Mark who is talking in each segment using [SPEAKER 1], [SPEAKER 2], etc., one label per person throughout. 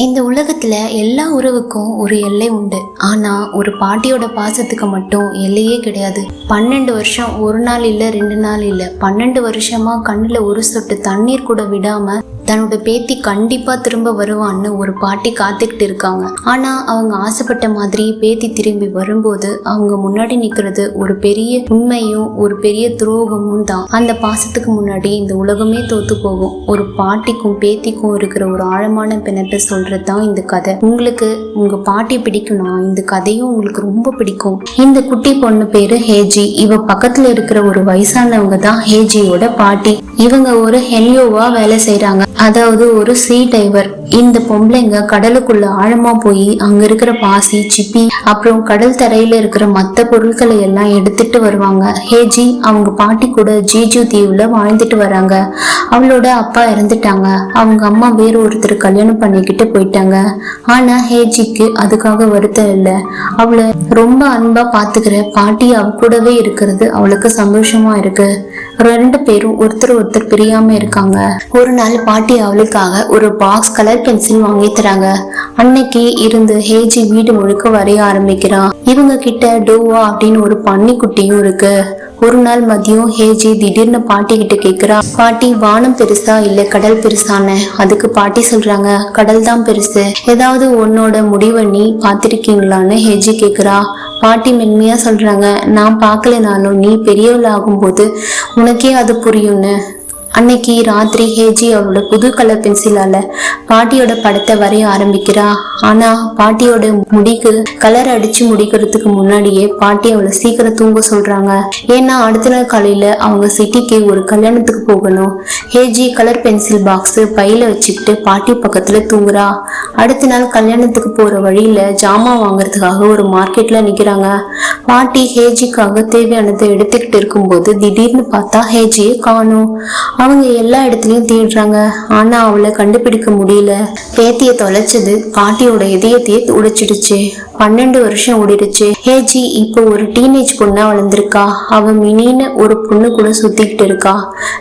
[SPEAKER 1] இந்த உலகத்துல எல்லா உறவுக்கும் ஒரு எல்லை உண்டு. ஆனா ஒரு பாட்டியோட பாசத்துக்கு மட்டும் எல்லையே கிடையாது. 12 வருஷம் ஒரு நாள் இல்ல 2 நாள் இல்ல, 12 வருஷமா கண்ணுல ஒரு சொட்டு தண்ணீர் கூட விடாம தன்னோட பேத்தி கண்டிப்பா திரும்ப வருவான்னு ஒரு பாட்டி காத்துக்கிட்டு இருக்காங்க. ஆனா அவங்க ஆசைப்பட்ட மாதிரி பேத்தி திரும்பி வரும்போது அவங்க முன்னாடி நிக்கிறது ஒரு பெரிய உண்மையும் ஒரு பெரிய துரோகமும் தான். அந்த பாசத்துக்கு முன்னாடி இந்த உலகமே தோத்து போகும். ஒரு பாட்டிக்கும் பேத்திக்கும் இருக்கிற ஒரு ஆழமான பிணைப்பை சொல்றதுதான் இந்த கதை. உங்களுக்கு உங்க பாட்டி பிடிக்கும்னா இந்த கதையும் உங்களுக்கு ரொம்ப பிடிக்கும். இந்த குட்டி பொண்ணு பேரு ஹேஜி. இவ பக்கத்துல இருக்கிற ஒரு வயசானவங்க தான் ஹேஜியோட பாட்டி. இவங்க ஒரு ஹெலியோவா வேலை செய்யறாங்க, அதாவது ஒரு சீ டைவர். இந்த பொம்பளைங்க கடலுக்குள்ள ஆழமா போய் அங்க இருக்கிற பாசி, சிப்பி, அப்புறம் கடல் தரையில இருக்கிற மத்த பொருட்களை எல்லாம் எடுத்துட்டு வருவாங்க. ஹேஜி அவங்க பாட்டி கூட ஜீஜு தீவுல வாழ்ந்துட்டு வராங்க. அவளோட அப்பா இறந்துட்டாங்க. அவங்க அம்மா வேறு ஒருத்தர் கல்யாணம் பண்ணிக்கிட்டு போயிட்டாங்க. ஆனா ஹேஜிக்கு அதுக்காக வருத்தம் இல்லை. அவளை ரொம்ப அன்பா பாத்துக்கிற பாட்டி அவ கூடவே இருக்கிறது அவளுக்கு சந்தோஷமா இருக்கு. 2 பேரும் ஒருத்தர் பிரியாம இருக்காங்க. ஒரு நாள் பாட்டி அவளுக்காக ஒரு பாக்ஸ் கலர் பென்சில் வாங்கி தராங்க. அன்னைக்கு இருந்து ஹேஜி வீடு முழுக்க வரைய ஆரம்பிக்கிறான். இவங்க கிட்ட டோவா அப்படின்னு ஒரு பன்னிக்குட்டியும் இருக்கு. ஒரு நாள் மதியம் ஹேஜி திடீர்னு பாட்டி கிட்ட கேக்குறா, பாட்டி வானம் பெருசா இல்ல கடல் பெருசான்னு. அதுக்கு பாட்டி சொல்றாங்க, கடல் தான் பெருசு. ஏதாவது உன்னோட முடிவை நீ பாத்திருக்கீங்களான்னு ஹேஜி கேக்குறா. பாட்டி மென்மையா சொல்றாங்க, நான் பார்க்கலனாலும் நீ பெரியவள் ஆகும்போது உனக்கே அது புரியும்னு. அன்னைக்கு ராத்திரி ஹேஜி அவளோட புது கலர் பென்சிலால பாட்டியோட படத்தை வரைய ஆரம்பிக்கிறா. ஆனா பாட்டியோட முடிக்கு கலர் அடிச்சு முடிக்கிறதுக்கு முன்னாடியே பாட்டி அவளை சீக்கிரம் தூங்க சொல்றாங்க. ஏன்னா அடுத்த நாள் காலையில அவங்க சிட்டிக்கு ஒரு கல்யாணத்துக்கு போகணும். ஹேஜி கலர் பென்சில் பாக்ஸ் பையில வச்சுக்கிட்டு பாட்டி பக்கத்துல தூங்குறா. அடுத்த நாள் கல்யாணத்துக்கு போற வழியில ஜாமான் வாங்குறதுக்காக ஒரு மார்க்கெட்ல நிக்கிறாங்க. பாட்டி ஹேஜிக்காக தேவையானதை எடுத்துக்கிட்டு இருக்கும்போது திடீர்னு பார்த்தா ஹேஜியை காணும். அவங்க எல்லா இடத்துலயும் தேடுறாங்க, ஆனா அவளை கண்டுபிடிக்க முடியல. பேத்திய தொலைச்சது பாட்டியோட இதயத்தையே உடைச்சிடுச்சு. 12 வருஷம் ஓடிடுச்சு. ஹேஜி இப்போ ஒரு டீனேஜ் பொண்ணா வளர்ந்துருக்கா. அவ மினின்னு ஒரு பொண்ணு கூட சுத்திக்கிட்டு இருக்கா.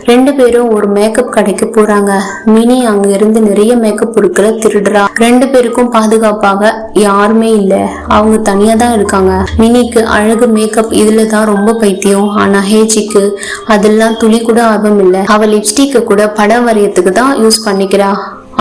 [SPEAKER 1] 2 பேரும் ஒரு மேக்கப் கடைக்கு போறாங்க. மினி அங்க இருந்து நிறைய மேக்கப் பொருட்களை திருடுறா. 2 பேருக்கும் பாதுகாப்பாக யாருமே இல்ல. அவங்க தனியா தான் இருக்காங்க. மினிக்கு அழகு மேக்கப் இதுலதான் ரொம்ப பைத்தியம். ஆனா ஹேஜிக்கு அதெல்லாம் துளி கூட ஆர்வம் இல்ல. அவ லிப்ஸ்டிக்க கூட படம் வரையத்துக்கு தான் யூஸ் பண்ணிக்கிறா.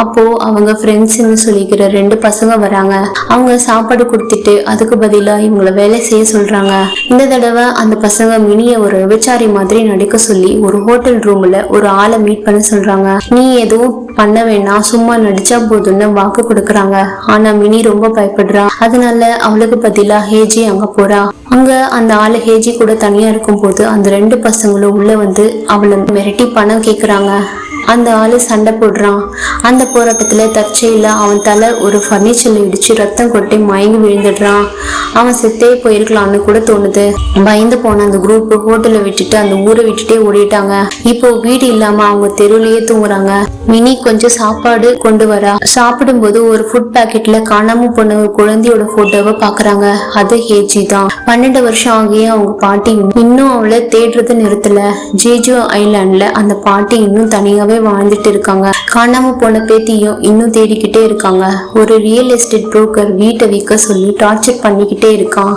[SPEAKER 1] அப்போ அவங்க ஃப்ரெண்ட்ஸ்ன்னு சொல்லிக்கிற 2 பசங்க வராங்க. அவங்க சாப்பாடு கொடுத்துட்டு அதுக்கு பதிலா இவங்களை வேலை செய்ய சொல்றாங்க. இந்த தடவை அந்த பசங்க மினிய ஒரு விபச்சாரி மாதிரி நடிக்க சொல்லி ஒரு ஹோட்டல் ரூம்ல ஒரு ஆளை மீட் பண்ண சொல்றாங்க. நீ எதுவும் பண்ண வேணாம், சும்மா நடிச்சா போதும்னு வாக்கு கொடுக்கறாங்க. ஆனா மினி ரொம்ப பயப்படுறா. அதனால அவளுக்கு பதிலா ஹேஜி அங்க போறா. அங்க அந்த ஆளு ஹேஜி கூட தனியா இருக்கும் போது அந்த 2 பசங்களும் உள்ள வந்து அவளை மிரட்டி பணம் கேக்குறாங்க. அந்த ஆளு சண்டை போடுறான். அந்த போராட்டத்துல தற்செயல அவன் தலை ஒரு பர்னிச்சர்ல இடிச்சு ரத்தம் கொட்டி மயங்கி விழுந்துடுறான். அவன் செத்தே போயிருக்கலாம்னு கூட தோணுது. பயந்து போன அந்த குரூப் ஹோட்டலை விட்டுட்டு அந்த ஊரை விட்டுட்டே ஓடிட்டாங்க. இப்போ வீடு இல்லாம அவங்க தெருவிலேயே தூங்குறாங்க. மினி கொஞ்சம் சாப்பாடு கொண்டு வரா. சாப்பிடும்போது ஒரு ஃபுட் பேக்கெட்ல காணாம போன ஒரு குழந்தையோட போட்டோவை பாக்குறாங்க. அது ஹேஜி தான். 12 வருஷம் ஆகியே அவங்க பாட்டி இன்னும் அவளை தேடுறது நிறுத்தல. ஜேஜு ஐலாண்ட்ல அந்த பாட்டி இன்னும் தனியாவே வாழ்ந்துட்டு இருக்காங்க. காணாம போன பேத்தியும் இன்னும் தேடிக்கிட்டே இருக்காங்க. ஒரு ரியல் எஸ்டேட் புரோக்கர் வீட்டை விற்க சொல்லி டார்ச்சர் பண்ணிக்கிட்டே இருக்கான்.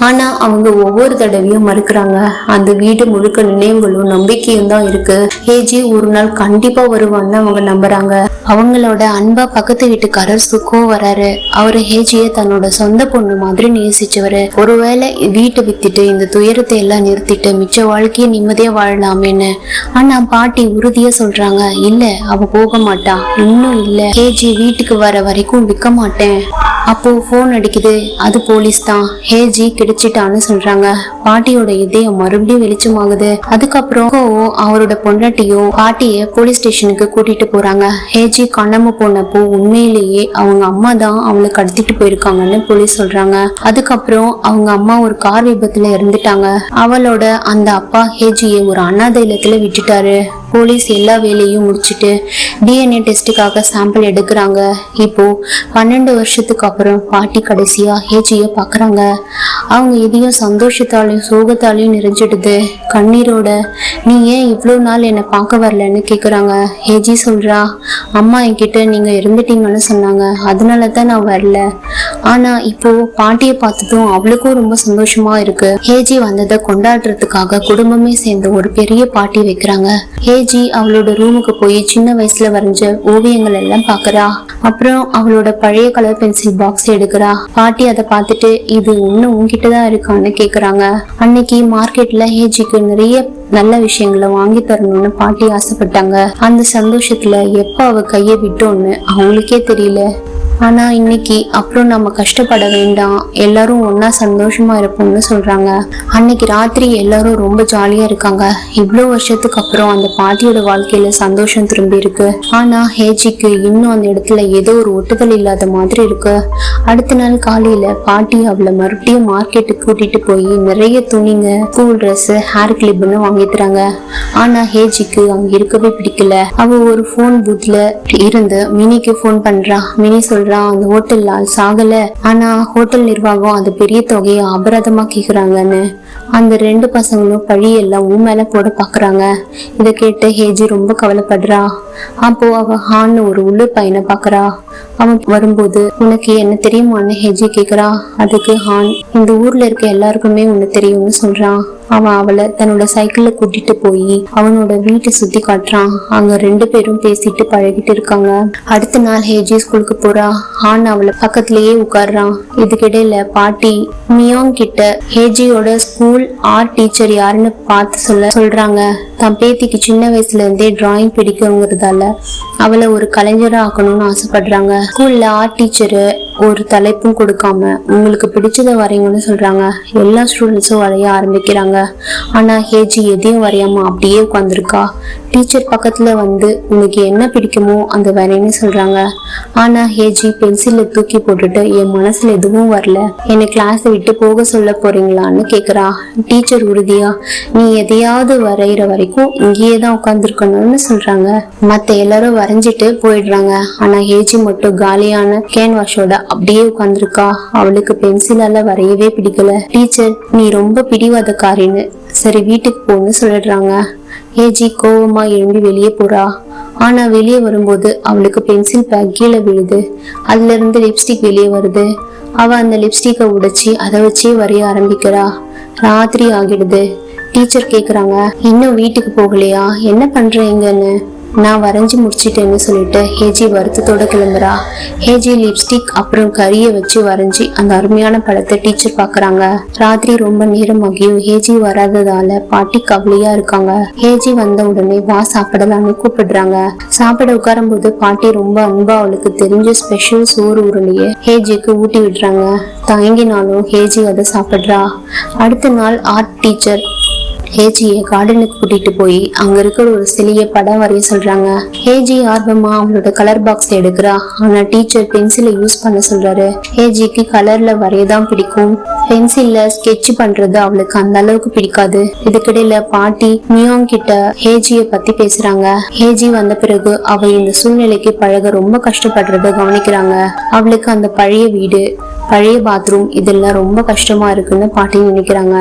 [SPEAKER 1] ஆனா அவங்க ஒவ்வொரு தடவையும் மறுக்கிறாங்க. அந்த வீடு முழுக்க நினைவுகளும் நம்பிக்கையும் தான் இருக்கு. ஹேஜி ஒரு நாள் கண்டிப்பா வருவான்னு அவங்க நம்புறாங்க. அவங்களோட அன்பா பக்கத்து வீட்டுக்காரர் சுக்கோ வராரு. அவரு ஹேஜிய தன்னோட சொந்த பொண்ணு மாதிரி நேசிச்சவரு. ஒருவேளை வீட்டை வித்துட்டு இந்த துயரத்தை எல்லாம் நிறுத்திட்டு மிச்ச வாழ்க்கையை நிம்மதியா வாழலாமேன்னு. ஆனா பாட்டி உறுதியா சொல்றாங்க, இல்ல அவ போக மாட்டா, இன்னும் இல்ல. ஹேஜி வீட்டுக்கு வர வரைக்கும் விற்க மாட்டேன். அப்போ போன் அடிக்குது. அது போலீஸ் தான். ஹேஜி கிடைச்சிட்டான்னு சொல்றாங்க. பாட்டியோட இதயம் மறுபடியும் வெளிச்சமாகுது. அதுக்கப்புறம் அவரோட பொண்டாட்டியும் பாட்டிய போலீஸ் ஸ்டேஷனுக்கு கூட்டிட்டு போறாங்க. ஹேஜி காணாம போனப்போ உண்மையிலேயே அவங்க அம்மா தான் அவளை கடத்திட்டு போயிருக்காங்கன்னு போலீஸ் சொல்றாங்க. அதுக்கப்புறம் அவங்க அம்மா ஒரு கார் விபத்துல இறந்துட்டாங்க. அவளோட அந்த அப்பா ஹேஜியை ஒரு அனாதை இல்லத்துல விட்டுட்டாரு. போலீஸ் எல்லா வேலையும் முடிச்சுட்டு டிஎன்ஏ டெஸ்டுக்காக சாம்பிள் எடுக்கிறாங்க. இப்போ 12 வருஷத்துக்கு அப்புறம் பாட்டி கடைசியா ஹேஜியை பாக்குறாங்க. அவங்க எதையும் சந்தோஷத்தாலையும் சோகத்தாலையும் நிறைஞ்சிடுது. கண்ணீரோட, நீ ஏன் இவ்வளவு நாள் என்னை பார்க்க வரலன்னு கேக்குறாங்க. ஹேஜி சொல்றா, அம்மா என்கிட்ட நீங்க இருந்துட்டீங்கன்னு சொன்னாங்க, அதனாலதான் நான் வரல. ஆனா இப்போ பாட்டியை பார்த்ததும் அவளுக்கும் ரொம்ப சந்தோஷமா இருக்கு. ஹேஜி வந்ததை கொண்டாடுறதுக்காக குடும்பமே சேர்ந்து ஒரு பெரிய பார்ட்டி வைக்கிறாங்க. ஹேஜி அவளோட ரூமுக்கு போய் சின்ன வயசுல வரைஞ்ச ஓவியங்கள் எல்லாம் பாக்குறா. அப்புறம் அவளோட பழைய கலர் பென்சில் பாக்ஸ் எடுக்கிறா. பாட்டி அதை பார்த்துட்டு, இது இன்னும் உங்ககிட்டதான் இருக்கான்னு கேக்குறாங்க. அன்னைக்கு மார்க்கெட்ல ஹேஜிக்கு நிறைய நல்ல விஷயங்களை வாங்கி தரணும்னு பாட்டி ஆசைப்பட்டாங்க. அந்த சந்தோஷத்துல எப்ப அவ கையை விட்டோன்னு அவங்களுக்கே தெரியல. ஆனா இன்னைக்கு அப்புறம் நம்ம கஷ்டப்பட வேண்டாம், எல்லாரும் ஒன்னா சந்தோஷமா இருப்போம்னு சொல்றாங்க. அன்னைக்கு ராத்திரி எல்லாரும் ரொம்ப ஜாலியா இருக்காங்க. இவ்வளவு வருஷத்துக்கு அப்புறம் அந்த பாட்டியோட வாழ்க்கையில சந்தோஷம் திரும்பி இருக்கு. ஆனா ஹேஜிக்கு இன்னும் அந்த இடத்துல ஏதோ ஒரு ஒட்டுதல் இல்லாத மாதிரி இருக்கு. அடுத்த நாள் காலையில பாட்டி அவளை மறுபடியும் மார்க்கெட்டுக்கு கூட்டிட்டு போய் நிறைய துணிங்க, ஸ்கூல் ட்ரெஸ், ஹேர் கிளிப்னு வாங்கி தராங்க. ஆனா ஹேஜிக்கு அங்க இருக்கவே பிடிக்கல. அவ ஒரு போன் பூத்ல இருந்து மினிக்கு போன் பண்றா. மினி அந்த ஹோட்டல்ல சாகல, ஆனா ஹோட்டல் நிர்வாகம் அந்த பெரிய தொகையை அபராதமா கேக்குறாங்கன்னு. அந்த 2 பசங்களும் பழியெல்லாம் மேல போட பாக்குறாங்க. இத கேட்டு ஹேஜி ரொம்ப கவலைப்படுறா. அப்போ அவ ஹான்னு ஒரு உள்ளூர் பையனை பாக்குறா. அவன் வரும்போது, உனக்கு என்ன தெரியுமான்னு ஹேஜி கேக்குறா. அதுக்கு ஹான், இந்த ஊர்ல இருக்க எல்லாருக்குமே உன்னை தெரியும்னு சொல்றான். அவன் அவளை தன்னோட சைக்கிள்ல கூட்டிட்டு போய் அவனோட வீட்டை சுத்தி காட்டுறான். அங்க 2 பேரும் பேசிட்டு பழகிட்டு இருக்காங்க. அடுத்த நாள் ஹேஜி ஸ்கூலுக்கு போறா. ஹான் அவளை பக்கத்திலேயே உட்கார்றான். இதுக்கிடையில பாட்டி மியோங் கிட்ட ஹேஜியோட ஸ்கூல் ஆர்ட் டீச்சர் யாருன்னு பார்த்து சொல்றாங்க. தன் பேத்திக்கு சின்ன வயசுல இருந்தே டிராயிங் பிடிக்குங்கிறதால அவளை ஒரு கலைஞரா ஆக்கணும்னு ஆசைப்படுறாங்க. ஸ்கூல்ல ஆர்ட் டீச்சரு ஒரு தலைப்பும் கொடுக்காம உங்களுக்கு பிடிச்சதை வரைங்கன்னு சொல்றாங்க. எல்லா ஸ்டூடெண்ட்ஸும் வரைய ஆரம்பிக்கிறாங்க. ஆனா ஹேஜி எதையும் வரையாம அப்படியே உட்காந்துருக்கா. டீச்சர் பக்கத்துல வந்து உனக்கு என்ன பிடிக்குமோ அந்த வரைன்னு சொல்றாங்க. ஆனா ஹேஜி பென்சில தூக்கி போட்டுட்டு, என் மனசுல எதுவும் வரல, என்னை கிளாஸை விட்டு போக சொல்ல போறீங்களான்னு கேக்குறா. டீச்சர் உறுதியா, நீ எதையாவது வரைகிற வரைக்கும் இங்கேயே தான் உட்காந்துருக்கணும்னு சொல்றாங்க. மத்த எல்லாரும் வரைஞ்சிட்டு போயிடுறாங்க. ஆனா ஹேஜி மட்டும் காலியான கேன்வாஷோட அப்படியே உட்காந்துருக்கா. அவளுக்கு பென்சிலால வரையவே பிடிக்கல. டீச்சர், நீ ரொம்ப பிடிவாதக்காரின்னு, சரி வீட்டுக்கு போன்னு சொல்லிடுறாங்க. ஹேஜி கோவமா எழும்பி வெளியே போறா. ஆனா வெளியே வரும்போது அவளுக்கு பென்சில் பேக் கீழே விழுது. அதுல இருந்து லிப்ஸ்டிக் வெளியே வருது. அவ அந்த லிப்ஸ்டிக்கை உடைச்சி அதை வச்சே வரைய ஆரம்பிக்கிறா. ராத்திரி ஆகிடுது. டீச்சர் கேக்குறாங்க, இன்னும் வீட்டுக்கு போகலையா, என்ன பண்றீங்கன்னு. நான் வரைஞ்சி முடிச்சிட்டேன்னு சொல்லிட்டு ஹேஜி வருத்தத்தோட கிளம்புறா. ஹேஜி லிப்ஸ்டிக் அப்புறம் கரிய வச்சு வரைஞ்சி அந்த அருமையான படத்தை டீச்சர் பாக்குறாங்க. ராத்திரி ரொம்ப நேரமாகியும் ஹேஜி வராததால பாட்டி கவலையா இருக்காங்க. ஹேஜி வந்த உடனே வா சாப்பிடலான்னு கூப்பிடுறாங்க. சாப்பிட உட்காரும் போது பாட்டி ரொம்ப அன்பா அவளுக்கு தெரிஞ்ச ஸ்பெஷல் சோறு உருளைய ஹேஜிக்கு ஊட்டி விடுறாங்க. தயங்கினாலும் ஹேஜி அதை சாப்பிடுறா. அடுத்த நாள் ஆர்ட் டீச்சர் ஹேஜியை கார்டனுக்கு கூட்டிட்டு போய் அங்க இருக்கிற ஒரு சிலைய படம் வரைய சொல்றாங்க. ஹேஜி ஆர்வமா அவளோட கலர் பாக்ஸ் எடுக்கிறா. ஆனா டீச்சர் பென்சிலை யூஸ் பண்ண சொல்றாரு. ஹேஜிக்கு கலர்ல வரையதான் பிடிக்கும், பென்சில்ல ஸ்கெட்ச் பண்றது அவளுக்கு அந்த அளவுக்கு பிடிக்காது. இதுக்கிடையில பாட்டி மியோங் கிட்ட ஹேஜிய பத்தி பேசுறாங்க. ஹேஜி வந்த பிறகு அவ இந்த சூழ்நிலைக்கு பழக ரொம்ப கஷ்டப்படுறத கவனிக்கிறாங்க. அவளுக்கு அந்த பழைய வீடு, பழைய பாத்ரூம் இதெல்லாம் ரொம்ப கஷ்டமா இருக்குன்னு பாட்டி நினைக்கிறாங்க.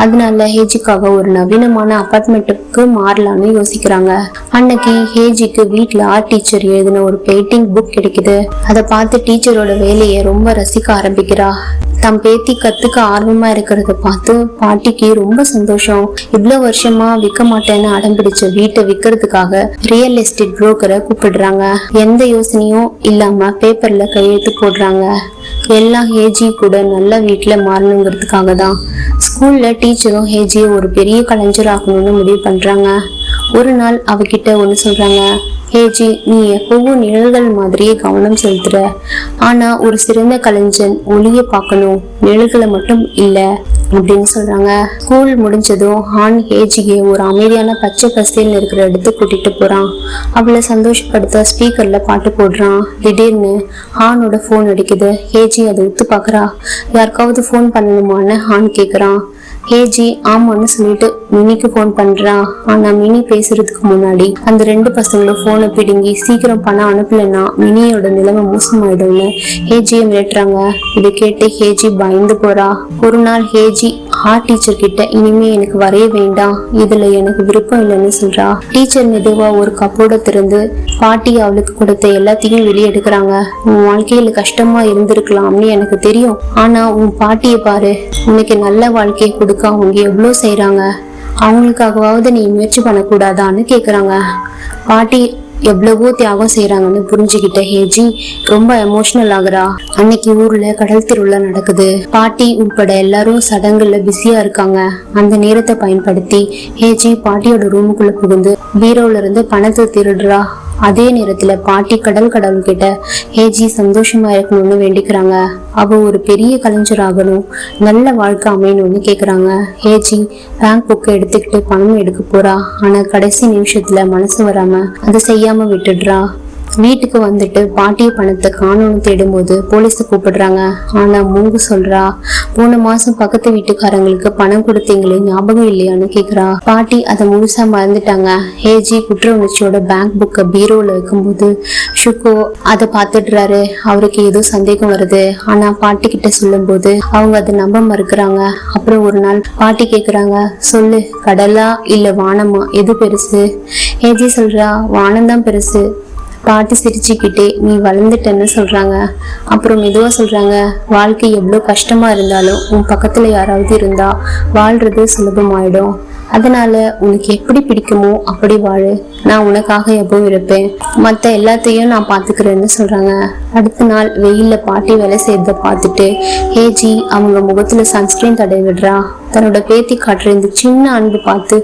[SPEAKER 1] அதனால ஹேஜிக்காக ஒரு நவீனமான அபார்ட்மெண்ட்டுக்கு மாறலான்னு யோசிக்கிறாங்க. அன்னைக்கு ஹேஜிக்கு வீட்டுல ஆர்ட் டீச்சர் எழுதின ஒரு பெயிண்டிங் புக் கிடைக்குது. அதை பார்த்து டீச்சரோட வேலையை ரொம்ப ரசிக்க ஆரம்பிக்கிறா. தம் பேத்தி கத்துக்க ஆர்வமா இருக்கிறத பார்த்து பாட்டிக்கு ரொம்ப சந்தோஷம். இவ்வளவு வருஷமா விற்க மாட்டேன்னு அடம்பிடிச்ச வீட்டை விற்கிறதுக்காக ரியல் எஸ்டேட் புரோக்கரை கூப்பிடுறாங்க. எந்த யோசனையும் இல்லாம பேப்பர்ல கையெழுத்து போடுறாங்க. எல்லாம் ஹேஜி கூட நல்ல வீட்டுல மாறணுங்கிறதுக்காக தான். ஸ்கூல்ல டீச்சரும் ஹேஜியை ஒரு பெரிய கலைஞர் ஆகணும்னு முடிவு பண்றாங்க. ஒரு நாள் அவகிட்ட ஒண்ணு சொல்றாங்க, ஹேஜி, நீ எப்பவும் நிழல்கள் மாதிரியே கவனம் செலுத்துற. ஆனா ஒரு சிறந்த கலைஞன் ஒளிய பார்க்கணும், நிழல்களை மட்டும் இல்ல அப்படின்னு சொல்றாங்க. ஸ்கூல் முடிஞ்சதும் ஹான் ஹேஜியை ஒரு அமைதியான பச்சை பசேல்னு இருக்கிற இடத்துக்கு கூட்டிட்டு போறான். அவளை சந்தோஷப்படுத்த ஸ்பீக்கர்ல பாட்டு போடுறான். திடீர்னு ஹானோட போன் அடிக்குது. ஹேஜி அதை உத்து பாக்குறா. யாருக்காவது போன் பண்ணணுமான்னு ஹான் கேக்குறான். ஹேஜி ஆமான்னு சொல்லிட்டு மினிக்கு போன் பண்றான். ஆனா மினி பேசுறதுக்கு முன்னாடி அந்த 2 பசங்களும் போனை பிடுங்கி சீக்கிரம் பணம் அனுப்பலன்னா மினியோட நிலைமை மோசமாயிடும்னு ஹேஜியை மிரட்டுறாங்க. இதை கேட்டு ஹேஜி பயந்து போறா. ஒரு நாள் ஹேஜி ஆர்ட் டீச்சர் கிட்ட இனிமே எனக்கு வரைய வேண்டாம், இதுல எனக்கு விருப்பம் இல்லைன்னு சொல்றா. டீச்சர் மெதுவா ஒரு கப்போட திறந்து பாட்டி அவளுக்கு கொடுத்த எல்லாத்தையும் வெளியே எடுக்கிறாங்க. உன் வாழ்க்கையில கஷ்டமா இருந்திருக்கலாம்னு எனக்கு தெரியும், ஆனா உன் பாட்டியை பாரு, உனக்கு நல்ல வாழ்க்கையை கொடுக்க அவங்க எவ்வளவு செய்யறாங்க, அவங்களுக்காகவாவது நீ முயற்சி பண்ணக்கூடாதான்னு கேக்குறாங்க. பாட்டி எவ்வளவோ தியாகம் செய்யறாங்கன்னு புரிஞ்சுக்கிட்ட ஹேஜி ரொம்ப எமோஷனல் ஆகுறா. அன்னைக்கு ஊர்ல கடல் திருவிழா நடக்குது. பாட்டி உட்பட எல்லாரும் சடங்குல பிஸியா இருக்காங்க. அந்த நேரத்தை பயன்படுத்தி ஹேஜி பாட்டியோட ரூமுக்குள்ள புகுந்து பீரோல இருந்து பணத்தை திருடுறா. அதே நேரத்துல பாட்டி கடவுள் கிட்ட ஹேஜி சந்தோஷமா இருக்கணும்னு வேண்டிக்கிறாங்க. அவ ஒரு பெரிய கலைஞர் ஆகணும், நல்ல வாழ்க்கை அமையணும்னு கேக்குறாங்க. ஹேஜி பேங்க் புக்கை எடுத்துக்கிட்டு பணம் எடுக்க போறா. ஆனா கடைசி நிமிஷத்துல மனசு வராம அதை செய்யாம விட்டுடுறா. வீட்டுக்கு வந்துட்டு பாட்டி பணத்தை காணோன்னு தேடும்போது போலீஸ கூப்பிடுறாங்க. ஆனா மூங்கு சொல்றா, போன மாசம் பக்கத்து வீட்டுக்காரங்களுக்கு பணம் கொடுத்தீங்களே ஞாபகம் இல்லையான்னு கேக்குறா. பாட்டி அதை முழுசா மறந்துட்டாங்க. ஹேஜி குற்ற உணர்ச்சியோட பேங்க் புக்கை பீரோல வைக்கும்போது ஷுகோ அதை பாத்துடுறாரு. அவருக்கு ஏதோ சந்தேகம் வருது. ஆனா பாட்டி கிட்ட சொல்லும் போது அவங்க அதை நம்ப மறுக்கிறாங்க. அப்புறம் ஒரு நாள் பாட்டி கேக்குறாங்க, சொல்லு, கடலா இல்ல வானமா, எது பெருசு? ஹேஜி சொல்றா, வானம்தான் பெருசு. பாட்டி சிரிச்சுக்கிட்டே நீ வளர்ந்துட்டேன்னு சொல்றாங்க. அப்புறம் மெதுவா சொல்றாங்க, வாழ்க்கை எவ்வளவு கஷ்டமா இருந்தாலும் உன் பக்கத்துல யாராவது இருந்தா வாழ்றது சுலபமாயிடும். அதனால உனக்கு எப்படி பிடிக்குமோ அப்படி வாழு, நான் உனக்காக எப்பவும் இருப்பேன், மற்ற எல்லாத்தையும் நான் பாத்துக்கிறேன்னு சொல்றாங்க. அடுத்த நாள் வெயில்ல பாட்டி வேலை செய்யறத பார்த்துட்டு ஹேஜி அவங்க முகத்துல சன்ஸ்கிரீன் தடவி விடுறா. தன்னோட பேத்தி காட்டுற இந்த சின்ன அன்பு பார்த்து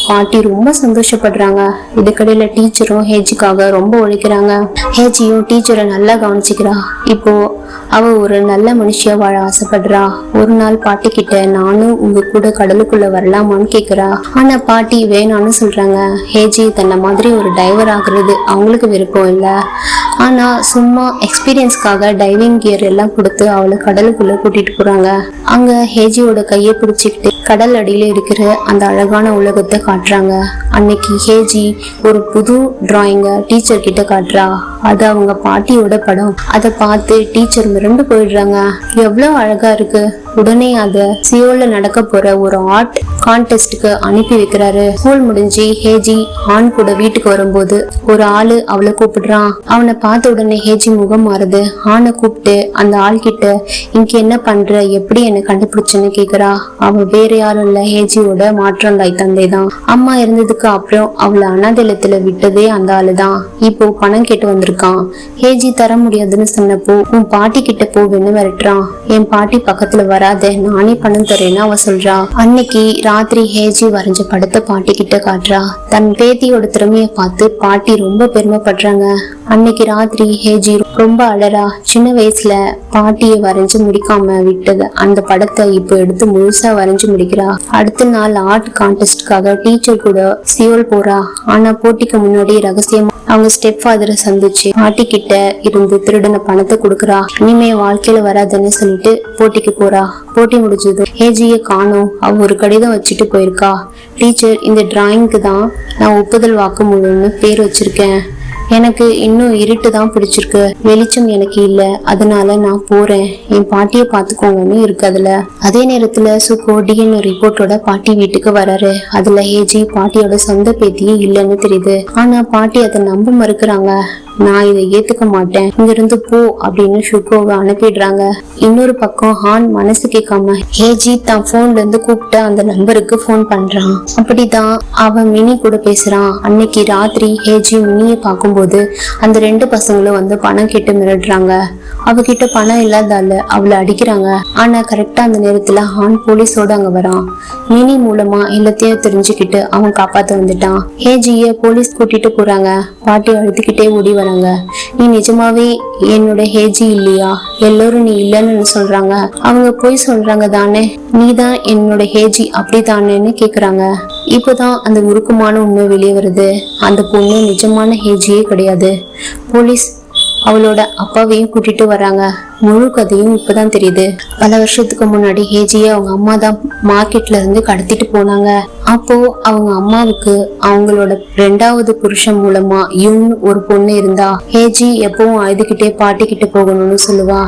[SPEAKER 1] பாட்டி ரொம்ப சந்தோஷப்படுறாங்க. இதுக்கடையில டீச்சரும் ஹேஜிக்காக ரொம்ப உழைக்கிறாங்க. ஹேஜியும் டீச்சரை நல்லா கவனிச்சுக்கிறா. இப்போ அவ ஒரு நல்ல மனுஷியா வாழ ஆசைப்படுறா. ஒரு நாள் பாட்டி கிட்ட நானும் உங்க கூட கடலுக்குள்ள வரலாமான்னு கேக்குறா. ஆனா பாட்டி வேணான்னு சொல்றாங்க. ஹேஜி தன்னை மாதிரி ஒரு டைவர் ஆகுறது அவங்களுக்கு விருப்பம் இல்லை. ஆனா சும்மா எக்ஸ்பீரியன்ஸ்க்காக டைவிங் கியர் எல்லாம் கொடுத்து அவளை கடலுக்குள்ள கூட்டிட்டு போறாங்க. அங்க ஹேஜியோட கையை பிடிச்சிக்கிட்டு கடல் அடியில இருக்கிற அந்த அழகான உலகத்தை காட்டுறாங்க. அன்னைக்கு ஹேஜி ஒரு புது டிராயிங்க டீச்சர் கிட்ட காட்டுறா. அது அவங்க பாட்டியோட படம். அதை பார்த்து டீச்சர் மிரண்டு போயிடுறாங்க. எவ்வளவு அழகா இருக்கு. உடனே அத சியோல்ல நடக்க போற ஒரு ஆர்ட் கான்டெஸ்டுக்கு அனுப்பி வைக்கிறாரு. ஸ்கூல் முடிஞ்சு ஹேஜி ஆண் கூட வீட்டுக்கு வரும்போது ஒரு ஆளு அவளை கூப்பிடுறான். அவனை பார்த்த உடனே ஹேஜி முகம் மாறுது. ஆணை கூப்பிட்டு அந்த ஆள் கிட்ட இங்க என்ன பண்ற, எப்படி என்ன கண்டுபிடிச்சுன்னு கேக்குறா. அவ வேற யாரும் இல்ல, ஹேஜியோட மாற்றம் தாய் தந்தை தான். அம்மா இருந்ததுக்கு அப்புறம் அவளை அனாதலத்துல விட்டதே அந்த ஆளுதான். இப்போ பணம் கேட்டு வந்திருக்கான். ஹேஜி தர முடியாதுன்னு சொன்னப்போ உன் பாட்டி கிட்ட போவேன்னு மிரட்டுறான். என் பாட்டி பக்கத்துல வராத, நானே பணம் தரேன்னு அவ சொல்றா. அன்னைக்கு ராத்திரி ஹேஜி வரைஞ்ச படத்தை பாட்டி கிட்ட காட்டுறா. தன் பேத்தியோட திறமைய பார்த்து பாட்டி ரொம்ப பெருமைப்படுறாங்க. அன்னைக்கு ராத்திரி ஹேஜி ரொம்ப அழறா. சின்ன வயசுல பாட்டிய வரைஞ்சு முடிக்காம விட்டது அந்த படத்தை இப்போ எடுத்து முழுசா வரைஞ்சு முடிக்கிறா. அடுத்த நாள் ஆர்ட் கான்டெஸ்டுக்காக டீச்சர் கூட சியோல் போறா. ஆனா போட்டிக்கு முன்னாடி ரகசியமா அவங்க ஸ்டெப் ஃபாதரை சந்திச்சு பாட்டி கிட்ட இருந்து திருடின பணத்தை கொடுக்கறா. இனிமே வாழ்க்கையில வராதுன்னு சொல்லிட்டு போட்டிக்கு போறா. போட்டி முடிஞ்சது. ஹேஜிய காணோம். அவ ஒரு கடிதம் வச்சுட்டு போயிருக்கா. டீச்சர், இந்த டிராயிங்க்கு தான் நான் ஒப்புதல் வாக்குமூலம்னு பேர் வச்சிருக்கேன். எனக்கு இன்னும் இருட்டு தான் பிடிச்சிருக்கு, வெளிச்சம் எனக்கு இல்ல, அதனால நான் போறேன், என் பாட்டிய பாத்துக்கோங்கன்னு இருக்கு அதுல. அதே நேரத்துல சுகோ டிஎன்ஏ ரிப்போர்ட்டோட பாட்டி வீட்டுக்கு வராரு. அதுல ஹேஜி பாட்டியோட சொந்த பேத்தியே இல்லைன்னு தெரியுது. ஆனா பாட்டி அதை நம்ப மறுக்கிறாங்க. நான் இதை ஏத்துக்க மாட்டேன், இங்க இருந்து போ அப்படின்னு சுகோவை அனுப்பிடுறாங்க. இன்னொரு பக்கம் ஹான் மனசு கேட்காம ஹேஜி தான் போன்ல இருந்து கூப்பிட்டு அந்த நம்பருக்கு போன் பண்றான். அப்படிதான் அவன் மினி கூட பேசுறான். அன்னைக்கு ராத்திரி ஹேஜி மினியை பார்க்கும்போது அந்த 2 பசங்களும் வந்து பணம் கேட்டு மிரட்டுறாங்க. அவகிட்ட பணம் இல்லாதால அவளை அடிக்கிறாங்க. ஆனா கரெக்டா அந்த நேரத்துல ஹான் போலீஸோட அங்க வரான். மினி மூலமா எல்லாத்தையும் தெரிஞ்சுக்கிட்டு அவன் காப்பாத்த வந்துட்டான். ஹேஜிய போலீஸ் கூட்டிட்டு போறாங்க. பாட்டி அழுதுகிட்டே ஓடி வராங்க. நீ நிஜமாவே என்னோட ஹேஜி இல்லையா? எல்லாரும் நீ இல்லன்னு சொல்றாங்க. அவங்க போய் சொல்றாங்க தானே, நீதான் என்னோட ஹேஜி அப்படித்தானேன்னு கேக்குறாங்க. இப்போதான் அந்த உருக்கமான உண்மை வெளியே வருது. அந்த பொண்ணு நிஜமான ஹேஜியே கிடையாது. போலீஸ் அவளோட அப்பாவையும் கூட்டிட்டு வராங்க. முழு கதையும் இப்பதான் தெரியுது. பல வருஷத்துக்கு முன்னாடி ஹேஜியை அவங்க அம்மா தான் மார்க்கெட்ல இருந்து கடத்திட்டு போனாங்க. அப்போ அவங்க அம்மாவுக்கு அவங்களோட 2வது புருஷன் மூலமா யூன் ஒரு பொண்ணு இருந்தா. ஹேஜி எப்பவும் அழுதுகிட்டே பாட்டிக்கிட்ட போகணும்னு சொல்லுவா.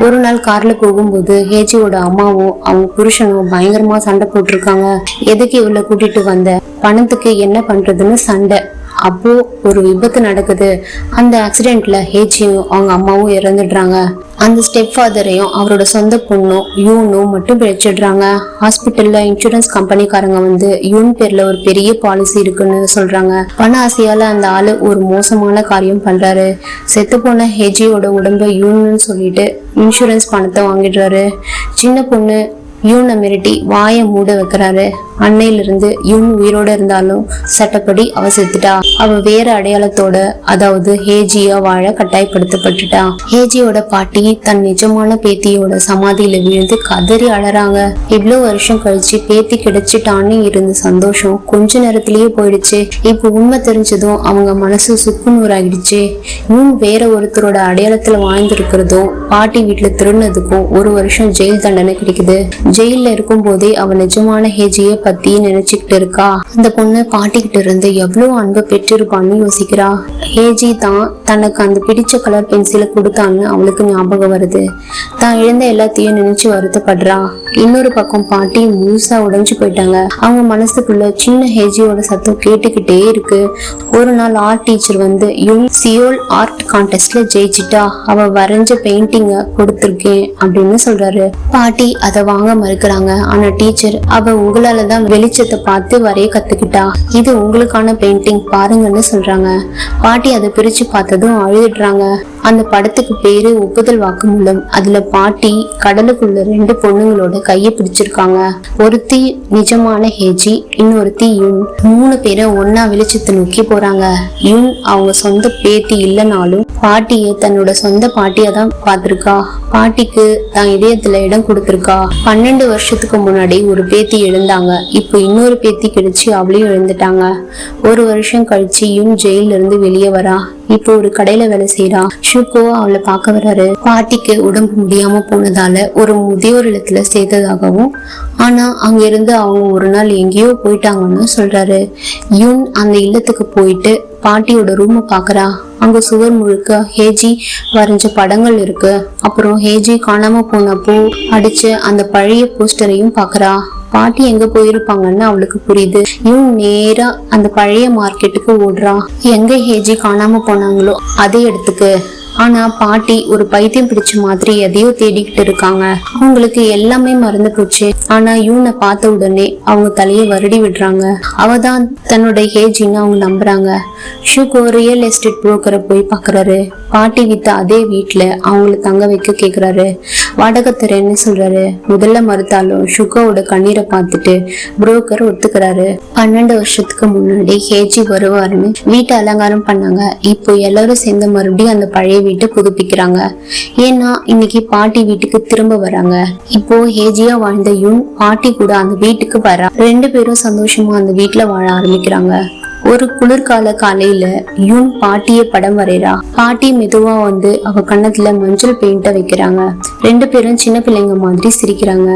[SPEAKER 1] ஒரு நாள் கார்ல போகும்போது ஹேஜியோட அம்மாவும் அவங்க புருஷனும் பயங்கரமா சண்டை போட்டிருக்காங்க. எதுக்கு இவளை கூட்டிட்டு வந்த, பணத்துக்கு என்ன பண்றதுன்னு சண்டை. அப்போ ஒரு விபத்து நடக்குது. அந்த ஆக்சிடென்ட்ல ஹேஜியும் அவங்க அம்மாவும் இறந்துடுறாங்க. அந்த ஸ்டெப் ஃபாதரையும் அவரோட சொந்த பொண்ணும் யூனும் மட்டும் பிழைச்சிடுறாங்க. ஹாஸ்பிட்டல்ல இன்சூரன்ஸ் கம்பெனிக்காரங்க வந்து யூன் பேர்ல ஒரு பெரிய பாலிசி இருக்குன்னு சொல்றாங்க. பண ஆசையால அந்த ஆளு ஒரு மோசமான காரியம் பண்றாரு. செத்து போன ஹேஜியோட உடம்ப யூன்னு சொல்லிட்டு இன்சூரன்ஸ் பணத்தை வாங்கிடுறாரு. சின்ன பொண்ணு யூனை மிரட்டி வாயை மூட வைக்கிறாரு. அன்னையிலிருந்து யூன் உயிரோட இருந்தாலும் சட்டப்படி அவ செத்துட்டா. அவ வேற அடையாளத்தோட, அதாவது ஹேஜியா வாழ கட்டாயப்படுத்தப்பட்டுட்டா. ஹேஜியோட பாட்டி தன் நிஜமான பேத்தியோட சமாதியில விழுந்து கதறி அழறாங்க. இவ்வளவு வருஷம் கழிச்சு பேத்தி கிடைச்சிட்டான்னு இருந்த சந்தோஷம் கொஞ்ச நேரத்திலேயே போயிடுச்சு. இப்ப உண்மை தெரிஞ்சதும் அவங்க மனசு சுக்குநூறாகிடுச்சு. யூன் வேற ஒருத்தரோட அடையாளத்துல வாழ்ந்திருக்கிறதும் பாட்டி வீட்டுல திருடினதுக்கும் 1 வருஷம் ஜெயில் தண்டனை கிடைக்குது. ஜெயில இருக்கும் போதே அவ நிஜமான ஹேஜிய பத்தி நினைச்சுக்கிட்டு இருக்கா. அந்த பொண்ணு பாட்டிக்கிட்ட இருந்து எவ்வளவு அன்பை பெற்றிருப்பான்னு யோசிக்கிறா. ஹேஜி தான் தனக்கு அந்த பிடிச்ச கலர் பென்சிலை கொடுத்தான்னு அவளுக்கு ஞாபகம் வருது. தான் இழந்த எல்லாத்தையும் நினைச்சு வருத்தப்படுறா. இன்னொரு பக்கம் பாட்டி முழுசா உடைஞ்சு போயிட்டாங்க. அவங்க மனசுக்குள்ள சின்ன ஹேஜியோட சத்தம் கேட்டுக்கிட்டே இருக்கு. ஒரு நாள் ஆர்ட் டீச்சர் வந்து சியோல் ஆர்ட் கான்டெஸ்ட்ல ஜெயிச்சிட்டா, அவ வரைஞ்ச பெயிண்டிங்க கொடுத்திருக்கேன் அப்படின்னு சொல்றாரு. பாட்டி அதை வாங்க மறுக்கிறாங்க. ஆனா டீச்சர், அவ உங்களாலதான் வெளிச்சத்தை பார்த்து வரைய கத்துக்கிட்டா, இது உங்களுக்கான பெயிண்டிங் பாருங்கன்னு சொல்றாங்க. பாட்டி அதை பிரிச்சு பார்த்ததும் அழுதுடுறாங்க. அந்த படத்துக்கு பேரு ஒப்புதல் வாக்குமூலம். அதுல பாட்டி கடலுக்குள்ள 2 பொண்ணுங்களோட கையை பிடிச்சிருக்காங்க. ஒருத்தி நிஜமான ஹேஜி, இன்னொருத்தி யூன். 3 பேரும் ஒன்னா வெளிச்சத்தை நோக்கி போறாங்க. யூன் அவங்க சொந்த பேத்தி இல்லைனாலும் பாட்டியை தன்னோட சொந்த பாட்டியா தான் பார்த்திருக்கா. பாட்டிக்கு தான் இதயத்துல இடம் கொடுத்திருக்கா. 12 வருஷத்துக்கு முன்னாடி ஒரு பேத்தி எழுந்தாங்க. இப்போ இன்னொரு பேத்தி கிடைச்சு அவளையும் எழுந்துட்டாங்க. 1 வருஷம் கழிச்சு யூன் ஜெயில இருந்து வெளியே வரா. இப்போ ஒரு கடையில வேலை செய்யறா. ஷுகோ அவளை பார்க்க வர்றாரு. பாட்டிக்கு உடம்பு முடியாம போனதால ஒரு முதியோர் இல்லத்துல சேர்த்ததாகவும், ஆனா அங்க இருந்து அவங்க ஒரு நாள் எங்கேயோ போயிட்டாங்கன்னு சொல்றாரு. யூன் அந்த இல்லத்துக்கு போயிட்டு பாட்டியோட ரூமை பாக்குறா. அங்க சுவர் முழுக்க ஹேஜி வரைஞ்ச படங்கள் இருக்கு. அப்புறம் ஹேஜி காணாம போனப்போ அடிச்ச அந்த பழைய போஸ்டரையும் பாக்குறா. பாட்டி எங்க போயிருப்பாங்கன்னு அவளுக்கு புரியுது. இவன் நேரா அந்த பழைய மார்க்கெட்டுக்கு ஓடுறா. எங்க ஹேஜி காணாம போனாங்களோ அதே இடத்துக்கு. ஆனா பாட்டி ஒரு பைத்தியம் பிடிச்ச மாதிரி எதையோ தேடிக்கிட்டு இருக்காங்க. அவங்களுக்கு எல்லாமே மறந்து போச்சு. ஆனா யூனை பார்த்த உடனே அவங்க தலையை வருடி விடுறாங்க. அவதான் தன்னோட ஹேஜின்னு அவங்க நம்புறாங்க. ஷுகோ ரியல் எஸ்டேட் புரோக்கரை போய் பாக்குறாரு. பாட்டி வித்த அதே வீட்டுல அவங்கள தங்க வைக்க கேக்குறாரு. வாடகை தரேன்னு சொல்றாரு. முதல்ல மறுத்தாலும் ஷுகோவோட கண்ணீரை பார்த்துட்டு புரோக்கர் ஒத்துக்கிறாரு. 12 வருஷத்துக்கு முன்னாடி ஹேஜி வருவாருன்னு வீட்டை அலங்காரம் பண்ணாங்க. இப்போ எல்லாரும் சேர்ந்து மறுபடியும் அந்த பழைய வீட்டை புதுப்பிக்கிறாங்க. ஏன்னா இன்னைக்கு பாட்டி வீட்டுக்கு திரும்ப வராங்க. இப்போ ஹேஜியா வாழ்ந்த யூன் பாட்டி கூட அந்த வீட்டுக்கு வரா. 2 பேரும் சந்தோஷமா அந்த வீட்டுல வாழ ஆரம்பிக்கிறாங்க. ஒரு குளிர்கால காலையில யூன் பாட்டிய படம் வரைறா. பாட்டி மெதுவா வந்து அவ கண்ணத்துல மஞ்சள் பெயிண்ட வைக்கிறாங்க. 2 பேரும் சின்ன பிள்ளைங்க மாதிரி சிரிக்கிறாங்க.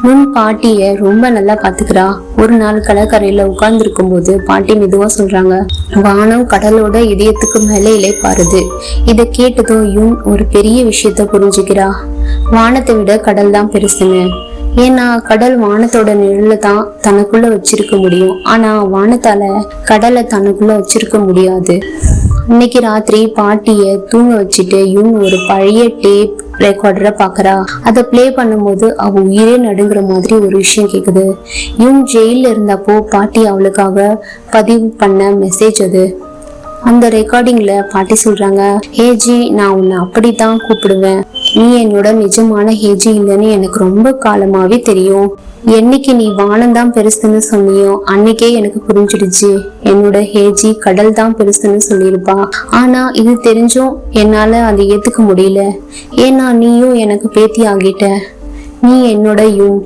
[SPEAKER 1] யூன் பாட்டிய ரொம்ப நல்லா பாத்துக்கிறா. ஒரு நாள் கடற்கரையில உட்கார்ந்து இருக்கும் போது பாட்டி மெதுவா சொல்றாங்க, வானம் கடலோட இதயத்துக்கு மேல இலை பாருது. இத கேட்டதும் யூன் ஒரு பெரிய விஷயத்த புரிஞ்சுக்கிறா. வானத்தை விட கடல் தான் பெருசுன்னு. ஏன்னா கடல் வானத்தோட நிழல தான் தனக்குள்ள வச்சிருக்க முடியும். ஆனா வானத்தால கடலை தனக்குள்ள வச்சிருக்க முடியாது. இன்னைக்கு ராத்திரி பாட்டிய தூங்க வச்சுட்டு யூன் ஒரு பழைய டேப் ரெக்கார்டரை பாக்குறா. அதை பிளே பண்ணும்போது அவ உயிரே நடுங்குற மாதிரி ஒரு விஷயம் கேக்குது. யூன் ஜெயில இருந்தப்போ பாட்டி அவளுக்காக பதிவு பண்ண மெசேஜ் அது. அந்த ரெக்கார்டிங்ல பாட்டி சொல்றாங்க, ஹேஜி, நான் உன்னை அப்படித்தான் கூப்பிடுவேன். நீ என்னோட நிஜமான ஹேஜி இல்லைன்னு எனக்கு ரொம்ப காலமாவே தெரியும். என்னைக்கு நீ வானம்தான் பெருசுன்னு சொன்னியோ அன்னைக்கே எனக்கு புரிஞ்சிடுச்சு என்னோட ஹேஜி கடல் தான் பெருசுன்னு சொல்லியிருப்பா. ஆனா இது தெரிஞ்சும் என்னால அதை ஏத்துக்க முடியல. ஏன்னா நீயும் எனக்கு பேத்தி ஆகிட்ட. நீ என்னோட யூன்.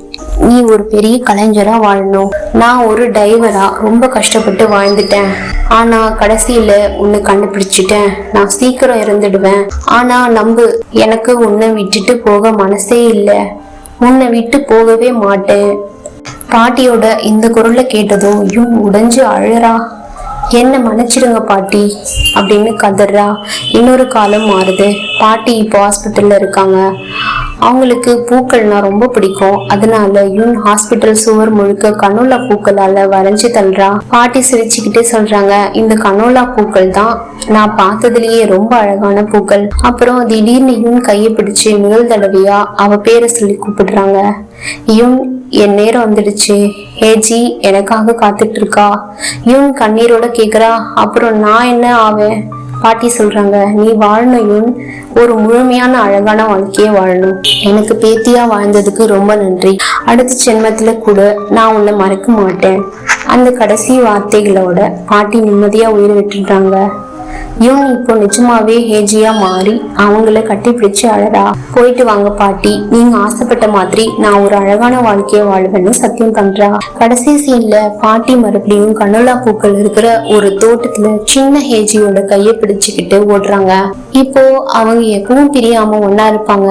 [SPEAKER 1] நீ ஒரு பெரிய கலைஞரா வாழணும். நான் ஒரு டைவரா ரொம்ப கஷ்டப்பட்டு வாழ்ந்துட்டேன். ஆனா கடைசியில உன்னை கண்டுபிடிச்சிட்டேன். நான் சீக்கிரம் இறந்துடுவேன். ஆனா நம்பு, எனக்கு உன்னை விட்டுட்டு போக மனசே இல்லை. உன்னை விட்டு போகவே மாட்டேன். பாட்டியோட இந்த குரலை கேட்டதும் யூன் உடைஞ்சு அழறா. என்ன மன்னிச்சிடுங்க பாட்டி அப்படின்னு கதறா. இன்னொரு காலம் மாறுது. பாட்டி இப்போ ஹாஸ்பிட்டல்ல இருக்காங்க. அவங்களுக்கு பூக்கள்னா ரொம்ப பிடிக்கும். அதனால யூன் ஹாஸ்பிட்டல் சுவர் முழுக்க கனோலா பூக்களால வரைஞ்சு தள்ளுறா. பாட்டி சிரிச்சுக்கிட்டே சொல்றாங்க, இந்த கனோலா பூக்கள் தான் நான் பார்த்ததுலயே ரொம்ப அழகான பூக்கள். அப்புறம் திடீர்னு யூன் கையை பிடிச்சு முதல் தடவையா அவ பேரை சொல்லி கூப்பிடுறாங்க. யூன், என் நேரம் வந்துடுச்சு. ஹேஜி எனக்காக காத்துட்டு இருக்கா. யூன் கண்ணீரோட கேக்குறா. அப்புறம் நான் என்ன ஆவேன்? பாட்டி சொல்றாங்க, நீ வாழணும் யூன். ஒரு முழுமையான அழகான வாழ்க்கையே வாழணும். எனக்கு பேத்தியா வாழ்ந்ததுக்கு ரொம்ப நன்றி. அடுத்த ஜென்மத்துல கூட நான் உன்னை மறக்க மாட்டேன். அந்த கடைசி வார்த்தைகளோட பாட்டி நிம்மதியா உயிர் விட்டுடுறாங்க. யூன் இப்போ நிஜமாவே ஹேஜியா மாறி அவங்கள கட்டி பிடிச்சு அழறா. போயிட்டு வாங்க பாட்டி, நீங்க ஆசைப்பட்ட மாதிரி நான் ஒரு அழகான வாழ்க்கைய வாழ்வேன்னு சத்தியம் பண்றா. கடைசி சீன்ல பாட்டி மறுபடியும் கனோலா பூக்கள் இருக்கிற ஒரு தோட்டத்துல சின்ன ஹேஜியோட கைய பிடிச்சுக்கிட்டு ஓடுறாங்க. இப்போ அவங்க எப்பவும் பிரியாம ஒன்னா இருப்பாங்க.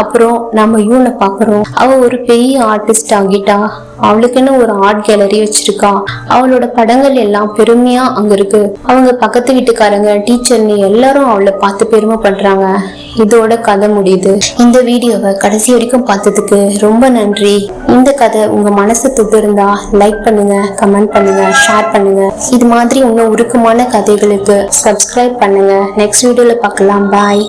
[SPEAKER 1] அப்புறம் நம்ம யூனை பாக்குறோம். அவ ஒரு பெரிய ஆர்டிஸ்ட் ஆகிட்டா. அவளுக்குன்னு ஒரு ஆர்ட் கேலரி வச்சிருக்கா. அவளோட படங்கள் எல்லாம் பெருமையா அங்க இருக்கு. அவங்க பக்கத்து வீட்டுக்காரங்க, டீச்சர்னு எல்லாரும் அவளை பார்த்து பெருமை பண்றாங்க. இதோட கதை முடியுது. இந்த வீடியோவை கடைசி வரைக்கும் பார்த்ததுக்கு ரொம்ப நன்றி. இந்த கதை உங்க மனசு தொட்டு இருந்தா லைக் பண்ணுங்க, கமெண்ட் பண்ணுங்க, ஷேர் பண்ணுங்க. இது மாதிரி இன்னும் உருக்கமான கதைகளுக்கு சப்ஸ்கிரைப் பண்ணுங்க. நெக்ஸ்ட் வீடியோல பார்க்கலாம். பாய்.